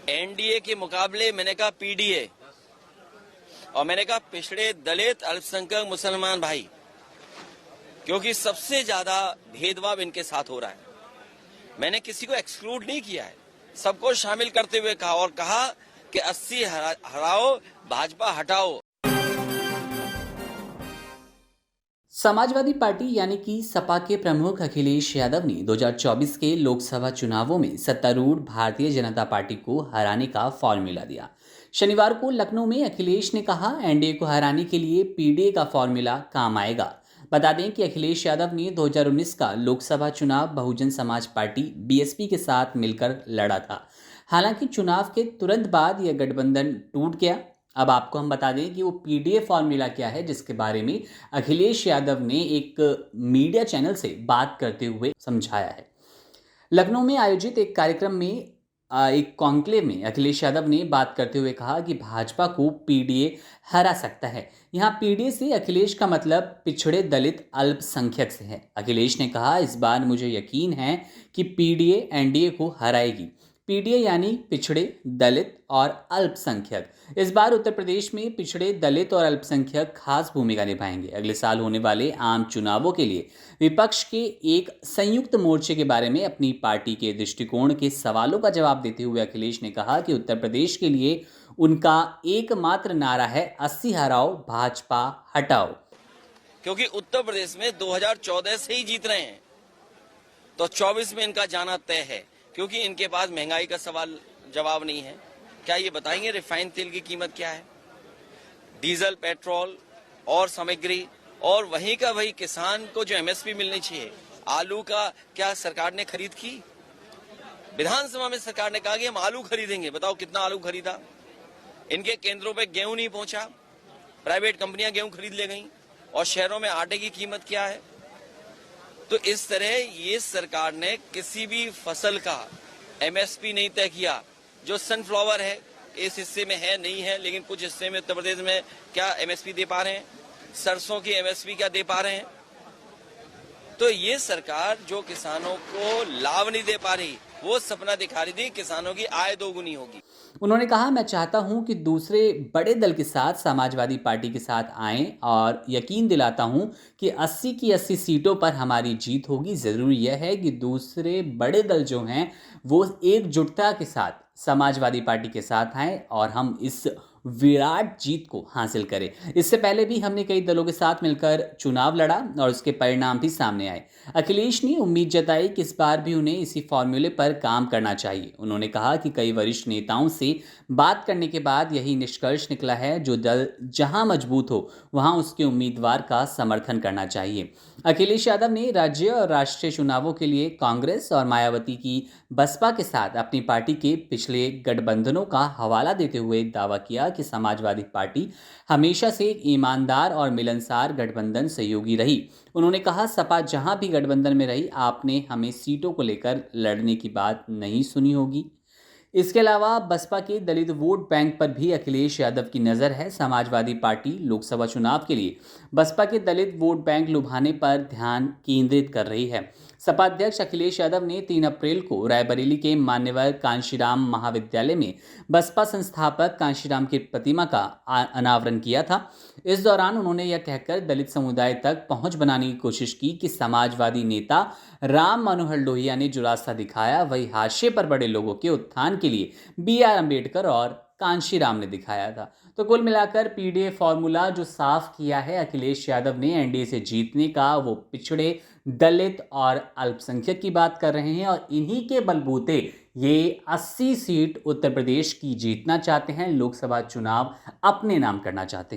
NDA के मुकाबले मैंने कहा पीडीए और मैंने कहा पिछड़े दलित अल्पसंख्यक मुसलमान भाई, क्योंकि सबसे ज्यादा भेदभाव इनके साथ हो रहा है। मैंने किसी को एक्सक्लूड नहीं किया है, सबको शामिल करते हुए कहा और कहा कि 80 हराओ भाजपा हटाओ। समाजवादी पार्टी यानी कि सपा के प्रमुख अखिलेश यादव ने 2024 के लोकसभा चुनावों में सत्तारूढ़ भारतीय जनता पार्टी को हराने का फॉर्मूला दिया। शनिवार को लखनऊ में अखिलेश ने कहा, एनडीए को हराने के लिए पीडीए का फॉर्मूला काम आएगा। बता दें कि अखिलेश यादव ने 2019 का लोकसभा चुनाव बहुजन समाज पार्टी बीएसपी के साथ मिलकर लड़ा था। हालांकि चुनाव के तुरंत बाद यह गठबंधन टूट गया। अब आपको हम बता दें कि वो पीडीए फॉर्मूला क्या है, जिसके बारे में अखिलेश यादव ने एक मीडिया चैनल से बात करते हुए समझाया है। लखनऊ में आयोजित एक कार्यक्रम में एक कॉन्क्लेव में अखिलेश यादव ने बात करते हुए कहा कि भाजपा को पीडीए हरा सकता है। यहाँ पीडीए से अखिलेश का मतलब पिछड़े दलित अल्पसंख्यक से है। अखिलेश ने कहा, इस बार मुझे यकीन है कि पीडीए एनडीए को हराएगी। पीडीए यानी पिछड़े दलित और अल्पसंख्यक। इस बार उत्तर प्रदेश में पिछड़े दलित और अल्पसंख्यक खास भूमिका निभाएंगे। अगले साल होने वाले आम चुनावों के लिए विपक्ष के एक संयुक्त मोर्चे के बारे में अपनी पार्टी के दृष्टिकोण के सवालों का जवाब देते हुए अखिलेश ने कहा कि उत्तर प्रदेश के लिए उनका एकमात्र नारा है 80 हराओ भाजपा हटाओ। क्योंकि उत्तर प्रदेश में 2014 से ही जीत रहे हैं, तो 24 में इनका जाना तय है, क्योंकि इनके पास महंगाई का सवाल जवाब नहीं है। क्या ये बताएंगे रिफाइंड तेल की कीमत क्या है, डीजल पेट्रोल और सामग्री, और वहीं का वही किसान को जो एमएसपी मिलनी चाहिए। आलू का क्या सरकार ने खरीद की? विधानसभा में सरकार ने कहा कि हम आलू खरीदेंगे, बताओ कितना आलू खरीदा? इनके केंद्रों पे गेहूं नहीं पहुंचा, प्राइवेट कंपनियां गेहूं खरीद ले गई, और शहरों में आटे की कीमत क्या है? तो इस तरह ये सरकार ने किसी भी फसल का एमएसपी नहीं तय किया। जो सनफ्लावर है इस हिस्से में है नहीं है, लेकिन कुछ हिस्से में उत्तर प्रदेश में क्या एमएसपी दे पा रहे हैं? सरसों की एमएसपी क्या दे पा रहे हैं? तो ये सरकार जो किसानों को लाभ नहीं दे पा रही, वो सपना दिखा रही थी किसानों की आय दोगुनी होगी। उन्होंने कहा, मैं चाहता हूं कि दूसरे बड़े दल के साथ समाजवादी पार्टी के साथ आएं और यकीन दिलाता हूं कि 80 की 80 सीटों पर हमारी जीत होगी। ज़रूरी यह है कि दूसरे बड़े दल जो हैं वो एकजुटता के साथ समाजवादी पार्टी के साथ आएं और हम इस विराट जीत को हासिल करें। इससे पहले भी हमने कई दलों के साथ मिलकर चुनाव लड़ा और उसके परिणाम भी सामने आए। अखिलेश ने उम्मीद जताई कि इस बार भी उन्हें इसी फॉर्मूले पर काम करना चाहिए। उन्होंने कहा कि कई वरिष्ठ नेताओं से बात करने के बाद यही निष्कर्ष निकला है, जो दल जहां मजबूत हो वहां उसके उम्मीदवार का समर्थन करना चाहिए। अखिलेश यादव ने राज्य और राष्ट्रीय चुनावों के लिए कांग्रेस और मायावती की बसपा के साथ अपनी पार्टी के पिछले गठबंधनों का हवाला देते हुए दावा किया कि समाजवादी पार्टी हमेशा से एक ईमानदार और मिलनसार गठबंधन सहयोगी रही। उन्होंने कहा, सपा जहां भी गठबंधन में रही, आपने हमें सीटों को लेकर लड़ने की बात नहीं सुनी होगी। इसके अलावा बसपा के दलित वोट बैंक पर भी अखिलेश यादव की नज़र है। समाजवादी पार्टी लोकसभा चुनाव के लिए बसपा के दलित वोट बैंक लुभाने पर ध्यान केंद्रित कर रही है। सपा अध्यक्ष अखिलेश यादव ने 3 अप्रैल को रायबरेली के मान्यवर कांशीराम महाविद्यालय में बसपा संस्थापक कांशीराम की प्रतिमा का अनावरण किया था। इस दौरान उन्होंने यह कहकर दलित समुदाय तक पहुंच बनाने की कोशिश की कि समाजवादी नेता राम मनोहर लोहिया ने जो रास्ता दिखाया वही हाशिए पर बड़े लोगों के उत्थान के लिए BR अम्बेडकर और कांशीराम ने दिखाया था। तो कुल मिलाकर पीडीए फॉर्मूला जो साफ किया है अखिलेश यादव ने एनडीए से जीतने का, वो पिछड़े दलित और अल्पसंख्यक की बात कर रहे हैं और इन्हीं के बलबूते ये 80 सीट उत्तर प्रदेश की जीतना चाहते हैं, लोकसभा चुनाव अपने नाम करना चाहते हैं।